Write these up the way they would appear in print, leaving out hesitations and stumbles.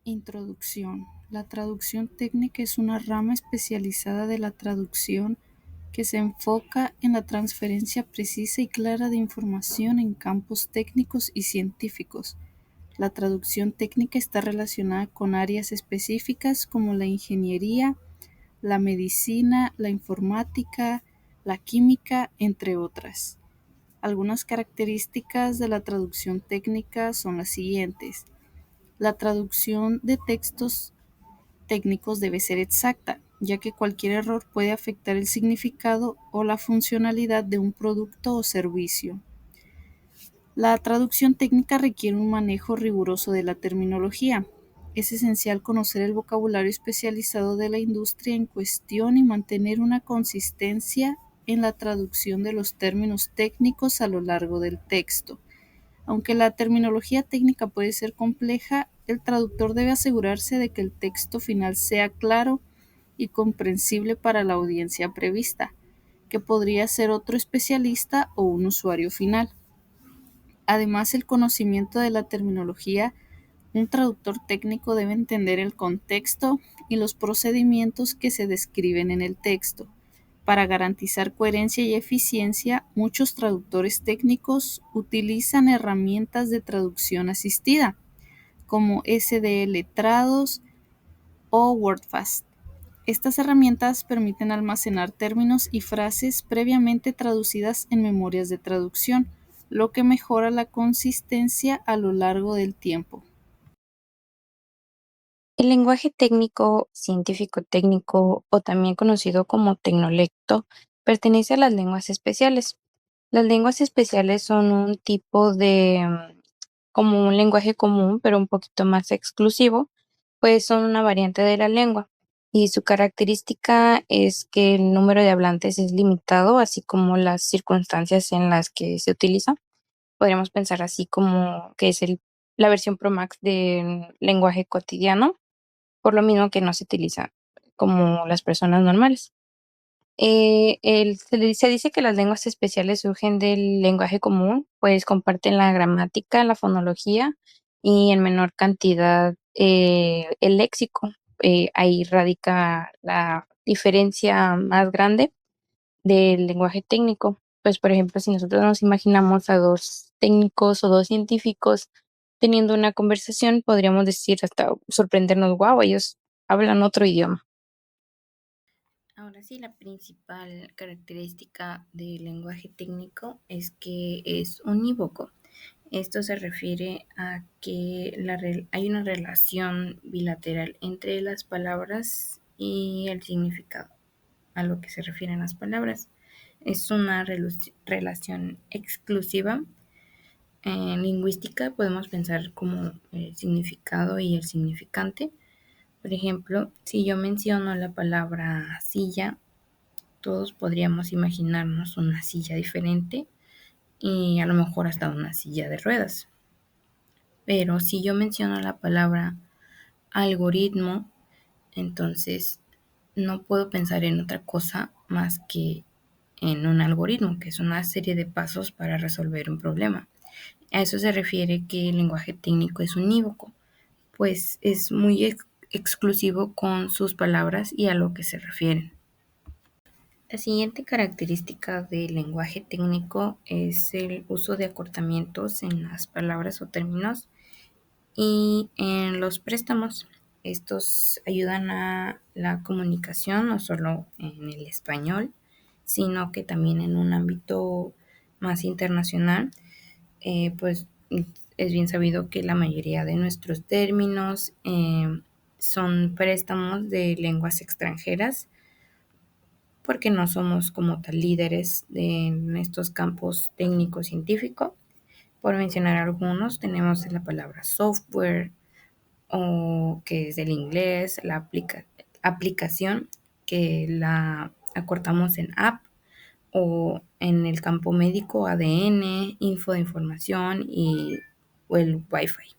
Introducción. La traducción técnica es una rama especializada de la traducción que se enfoca en la transferencia precisa y clara de información en campos técnicos y científicos. La traducción técnica está relacionada con áreas específicas como la ingeniería, la medicina, la informática, la química, entre otras. Algunas características de la traducción técnica son las siguientes. La traducción de textos técnicos debe ser exacta, ya que cualquier error puede afectar el significado o la funcionalidad de un producto o servicio. La traducción técnica requiere un manejo riguroso de la terminología. Es esencial conocer el vocabulario especializado de la industria en cuestión y mantener una consistencia en la traducción de los términos técnicos a lo largo del texto. Aunque la terminología técnica puede ser compleja, el traductor debe asegurarse de que el texto final sea claro y comprensible para la audiencia prevista, que podría ser otro especialista o un usuario final. Además, el conocimiento de la terminología, un traductor técnico debe entender el contexto y los procedimientos que se describen en el texto. Para garantizar coherencia y eficiencia, muchos traductores técnicos utilizan herramientas de traducción asistida, como SDL Trados o WordFast. Estas herramientas permiten almacenar términos y frases previamente traducidas en memorias de traducción, lo que mejora la consistencia a lo largo del tiempo. El lenguaje técnico, científico técnico o también conocido como tecnolecto pertenece a las lenguas especiales. Las lenguas especiales son un tipo de, como un lenguaje común, pero un poquito más exclusivo, pues son una variante de la lengua. Y su característica es que el número de hablantes es limitado, así como las circunstancias en las que se utiliza. Podríamos pensar así como que es la versión Pro Max del lenguaje cotidiano, por lo mismo que no se utiliza como las personas normales. Se dice que las lenguas especiales surgen del lenguaje común, pues comparten la gramática, la fonología y en menor cantidad el léxico. Ahí radica la diferencia más grande del lenguaje técnico. Pues, por ejemplo, si nosotros nos imaginamos a dos técnicos o dos científicos teniendo una conversación, podríamos decir hasta sorprendernos, wow, ellos hablan otro idioma. Ahora sí, la principal característica del lenguaje técnico es que es unívoco. Esto se refiere a que hay una relación bilateral entre las palabras y el significado, a lo que se refieren las palabras. Es una relación exclusiva. En lingüística podemos pensar como el significado y el significante. Por ejemplo, si yo menciono la palabra silla, todos podríamos imaginarnos una silla diferente y a lo mejor hasta una silla de ruedas. Pero si yo menciono la palabra algoritmo, entonces no puedo pensar en otra cosa más que en un algoritmo, que es una serie de pasos para resolver un problema. A eso se refiere que el lenguaje técnico es unívoco, pues es muy exclusivo con sus palabras y a lo que se refieren. La siguiente característica del lenguaje técnico es el uso de acortamientos en las palabras o términos y en los préstamos. Estos ayudan a la comunicación no solo en el español, sino que también en un ámbito más internacional. Pues es bien sabido que la mayoría de nuestros términos son préstamos de lenguas extranjeras porque no somos como tal líderes en estos campos técnico-científico. Por mencionar algunos, tenemos la palabra software, o que es del inglés, la aplicación, que la acortamos en app, o en el campo médico ADN, info de información y o el Wi-Fi.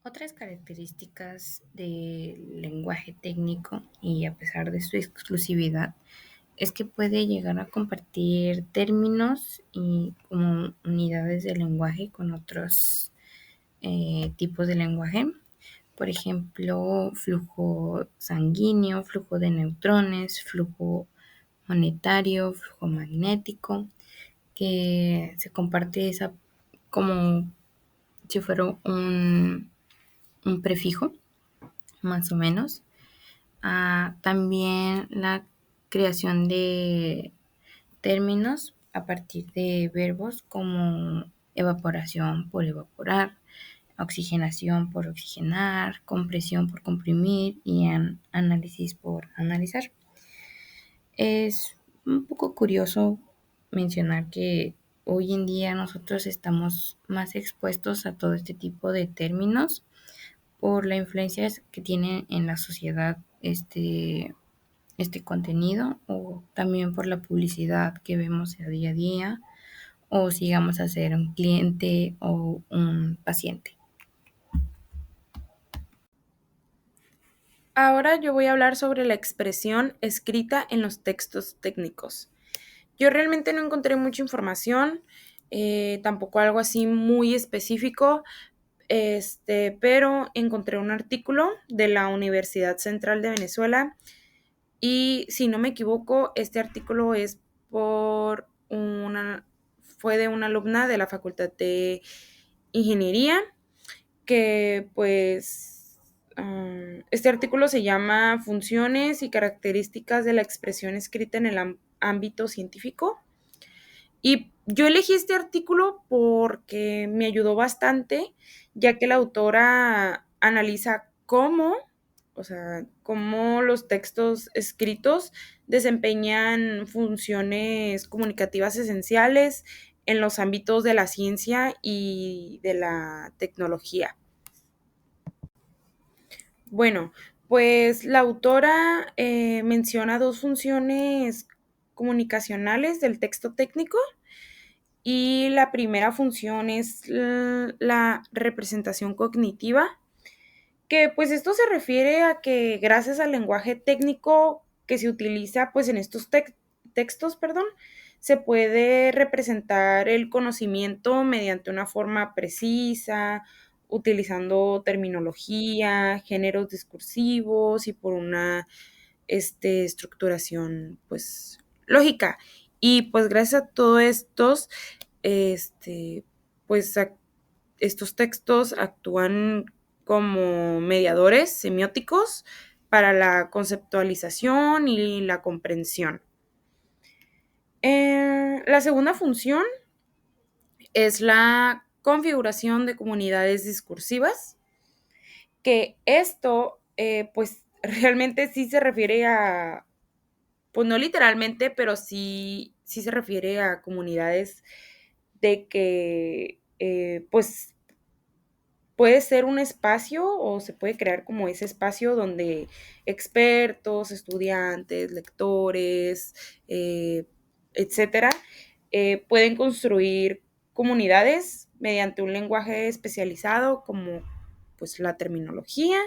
Otras características del lenguaje técnico, y a pesar de su exclusividad, es que puede llegar a compartir términos y como unidades de lenguaje con otros tipos de lenguaje. Por ejemplo, flujo sanguíneo, flujo de neutrones, flujo monetario, flujo magnético, que se comparte esa como si fuera un prefijo, más o menos. También la creación de términos a partir de verbos como evaporación por evaporar, oxigenación por oxigenar, compresión por comprimir y análisis por analizar. Es un poco curioso mencionar que hoy en día nosotros estamos más expuestos a todo este tipo de términos por la influencia que tiene en la sociedad este contenido, o también por la publicidad que vemos a día a día, o si llegamos a ser un cliente o un paciente. Ahora yo voy a hablar sobre la expresión escrita en los textos técnicos. Yo realmente no encontré mucha información, tampoco algo así muy específico, pero encontré un artículo de la Universidad Central de Venezuela y si no me equivoco, este artículo es fue de una alumna de la Facultad de Ingeniería que pues este artículo se llama Funciones y características de la expresión escrita en el ámbito científico. Y yo elegí este artículo porque me ayudó bastante, ya que la autora analiza o sea, cómo los textos escritos desempeñan funciones comunicativas esenciales en los ámbitos de la ciencia y de la tecnología. Bueno, pues la autora menciona dos funciones comunicacionales del texto técnico y la primera función es la representación cognitiva, que pues esto se refiere a que gracias al lenguaje técnico que se utiliza pues en estos textos, perdón, se puede representar el conocimiento mediante una forma precisa, utilizando terminología, géneros discursivos y por una estructuración pues lógica. Y pues gracias a todos estos, pues estos textos actúan como mediadores semióticos para la conceptualización y la comprensión. La segunda función es la configuración de comunidades discursivas, que esto, pues realmente sí se refiere a, pues no literalmente, pero sí se refiere a comunidades de que, pues puede ser un espacio o se puede crear como ese espacio donde expertos, estudiantes, lectores, etcétera, pueden construir comunidades mediante un lenguaje especializado como pues la terminología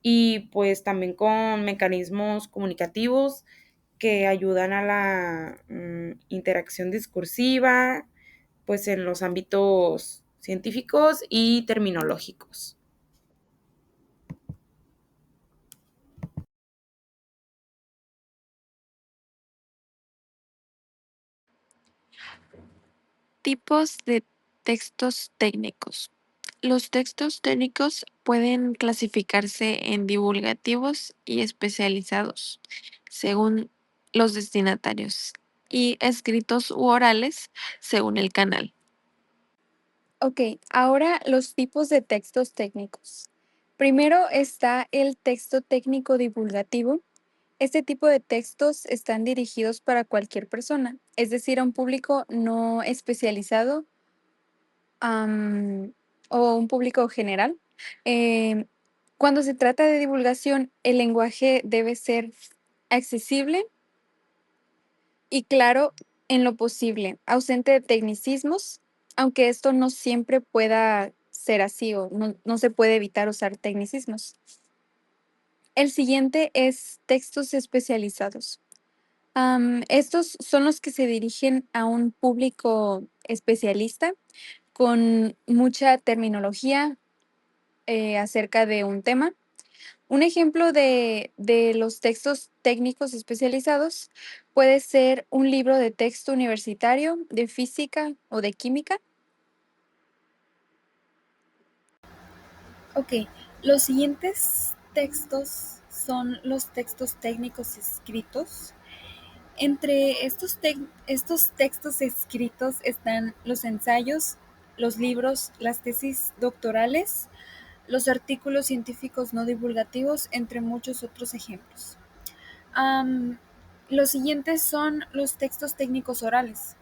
y pues también con mecanismos comunicativos que ayudan a la interacción discursiva, pues en los ámbitos científicos y terminológicos. Tipos de textos técnicos. Los textos técnicos pueden clasificarse en divulgativos y especializados, según los destinatarios, y escritos u orales, según el canal. Ok, ahora los tipos de textos técnicos. Primero está el texto técnico divulgativo. Este tipo de textos están dirigidos para cualquier persona, es decir, a un público no especializado o un público general. Em, Cuando se trata de divulgación, el lenguaje debe ser accesible y claro en lo posible, ausente de tecnicismos, aunque esto no siempre pueda ser así o no se puede evitar usar tecnicismos. El siguiente es textos especializados. Estos son los que se dirigen a un público especialista, con mucha terminología acerca de un tema. Un ejemplo de los textos técnicos especializados puede ser un libro de texto universitario de física o de química. Ok, los siguientes textos son los textos técnicos escritos. Entre estos textos escritos están los ensayos, los libros, las tesis doctorales, los artículos científicos no divulgativos, entre muchos otros ejemplos. Los siguientes son los textos técnicos orales.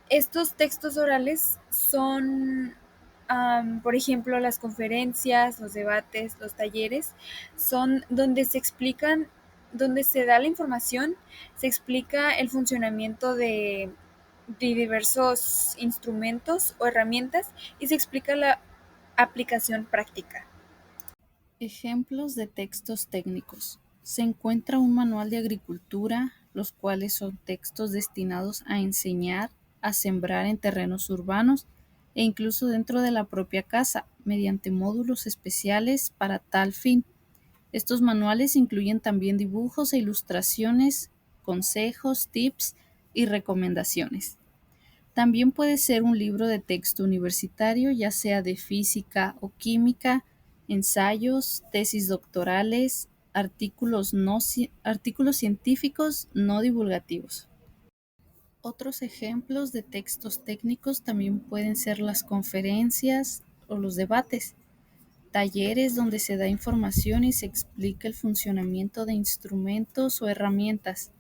Estos textos orales son, por ejemplo, las conferencias, los debates, los talleres, son donde se explican, donde se da la información, se explica el funcionamiento de diversos instrumentos o herramientas y se explica la aplicación práctica. Ejemplos de textos técnicos. Se encuentra un manual de agricultura, los cuales son textos destinados a enseñar a sembrar en terrenos urbanos e incluso dentro de la propia casa, mediante módulos especiales para tal fin. Estos manuales incluyen también dibujos e ilustraciones, consejos, tips y recomendaciones. También puede ser un libro de texto universitario, ya sea de física o química, ensayos, tesis doctorales, artículos científicos no divulgativos. Otros ejemplos de textos técnicos también pueden ser las conferencias o los debates, talleres donde se da información y se explica el funcionamiento de instrumentos o herramientas,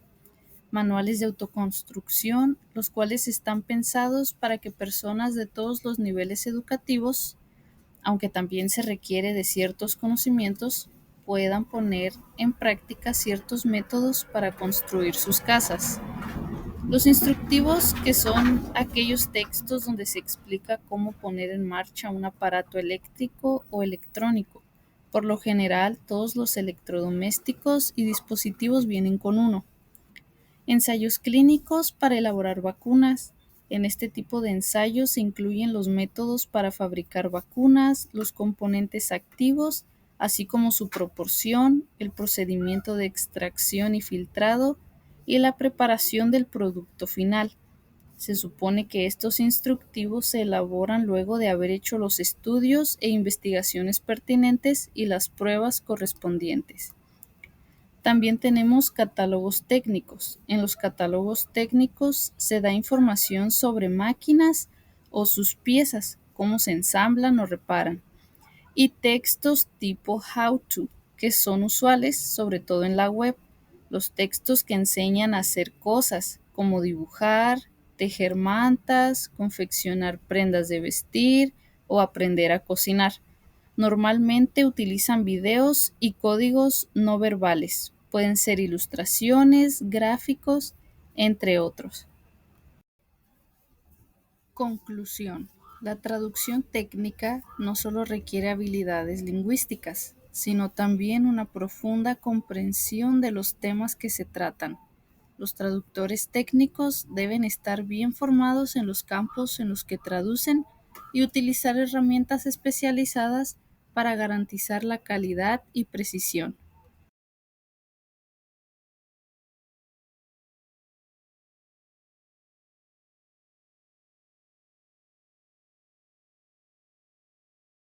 manuales de autoconstrucción, los cuales están pensados para que personas de todos los niveles educativos, aunque también se requiere de ciertos conocimientos, puedan poner en práctica ciertos métodos para construir sus casas. Los instructivos, que son aquellos textos donde se explica cómo poner en marcha un aparato eléctrico o electrónico. Por lo general, todos los electrodomésticos y dispositivos vienen con uno. Ensayos clínicos para elaborar vacunas. En este tipo de ensayos se incluyen los métodos para fabricar vacunas, los componentes activos, así como su proporción, el procedimiento de extracción y filtrado y la preparación del producto final. Se supone que estos instructivos se elaboran luego de haber hecho los estudios e investigaciones pertinentes y las pruebas correspondientes. También tenemos catálogos técnicos. En los catálogos técnicos se da información sobre máquinas o sus piezas, cómo se ensamblan o reparan, y textos tipo how to, que son usuales sobre todo en la web, los textos que enseñan a hacer cosas como dibujar, tejer mantas, confeccionar prendas de vestir o aprender a cocinar. Normalmente utilizan videos y códigos no verbales. Pueden ser ilustraciones, gráficos, entre otros. Conclusión. La traducción técnica no solo requiere habilidades lingüísticas, sino también una profunda comprensión de los temas que se tratan. Los traductores técnicos deben estar bien formados en los campos en los que traducen y utilizar herramientas especializadas para garantizar la calidad y precisión.